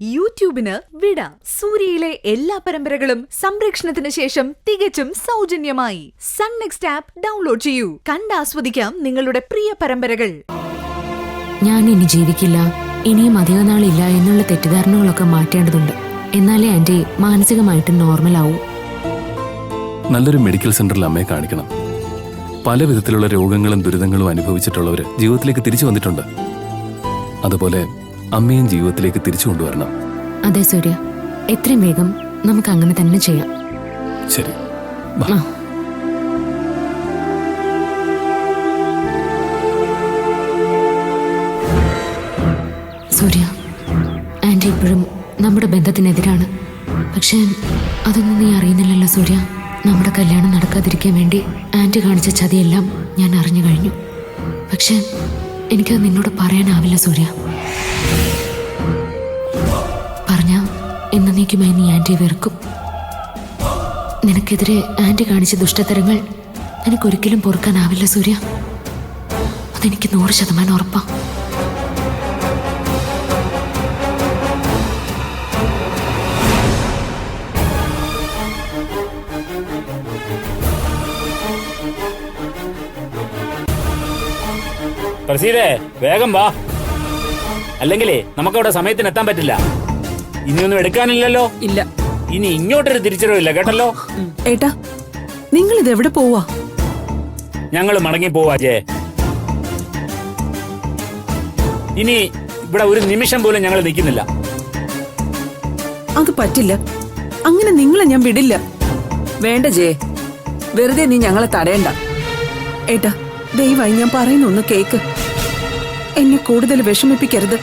യൂട്യൂബിന് വിട. സൂര്യയിലെ എല്ലാ പരമ്പരകളും സംരക്ഷണത്തിന് ശേഷം തികച്ചും സൗജന്യമായി സൺ നെക്സ്റ്റ് ആപ്പ് ഡൗൺലോഡ് ചെയ്യൂ. കണ്ടാസ്വദിക്കാം നിങ്ങളുടെ പ്രിയ പരമ്പരകൾ. ഞാൻ ഇനി ജീവിക്കില്ല, ഇനിയും അധിക നാളില്ല എന്നുള്ള തെറ്റിദ്ധാരണകളൊക്കെ മാറ്റേണ്ടതുണ്ട്. എന്നാലേ ആന്റി മാനസികമായിട്ട് നോർമൽ ആവൂ. നല്ലൊരു മെഡിക്കൽ സെന്ററിൽ അമ്മയെ കാണിക്കണം. പല വിധത്തിലുള്ള രോഗങ്ങളും ദുരിതങ്ങളും അനുഭവിച്ചിട്ടുള്ളവര് ജീവിതത്തിലേക്ക് തിരിച്ചു വന്നിട്ടുണ്ട്. അതുപോലെ അമ്മയും ജീവിതത്തിലേക്ക് തിരിച്ചു കൊണ്ടുവരണം. അതെ സൂര്യ, എത്രയും വേഗം നമുക്ക് അങ്ങനെ തന്നെ ചെയ്യാം. ശരി. സൂര്യ, ആന്റി ഇപ്പോഴും നമ്മുടെ ബന്ധത്തിനെതിരാണ്. പക്ഷേ അതൊന്നും നീ അറിയുന്നില്ലല്ലോ സൂര്യ. നമ്മുടെ കല്യാണം നടക്കാതിരിക്കാൻ വേണ്ടി ആന്റി കാണിച്ച ചതിയെല്ലാം ഞാൻ അറിഞ്ഞു കഴിഞ്ഞു. പക്ഷേ എനിക്കത് നിന്നോട് പറയാനാവില്ല സൂര്യ. പറഞ്ഞ എന്നേക്കുമായി നീ ആന്റിയെ വെറുക്കും. നിനക്കെതിരെ ആന്റി കാണിച്ച ദുഷ്ടതരങ്ങൾ നിനക്കൊരിക്കലും പൊറുക്കാനാവില്ല സൂര്യ. അതെനിക്ക് 100% ഉറപ്പാ. വേഗം വാ, അല്ലെങ്കിലേ നമുക്കവിടെ സമയത്തിന് എത്താൻ പറ്റില്ല. ഇനിയൊന്നും എടുക്കാനില്ലല്ലോ. ഇല്ല, ഇനി ഇങ്ങോട്ടൊരു തിരിച്ചറിവില്ല കേട്ടല്ലോ. ഏട്ടാ, നിങ്ങൾ ഇത് എവിടെ പോവാ? ഞങ്ങൾ മടങ്ങി പോവാ ജേ. ഇനി ഇവിടെ ഒരു നിമിഷം പോലും ഞങ്ങൾ നിൽക്കുന്നില്ല. അത് പറ്റില്ല. അങ്ങനെ നിങ്ങളെ ഞാൻ വിടില്ല. വേണ്ട ജേ, വെറുതെ നീ ഞങ്ങളെ തടയണ്ട. ഏട്ടാ, ദയവായി ഞാൻ പറയുന്നൊന്ന് കേക്ക്. എന്നെ കൂടുതൽ വിഷമിപ്പിക്കരുത്.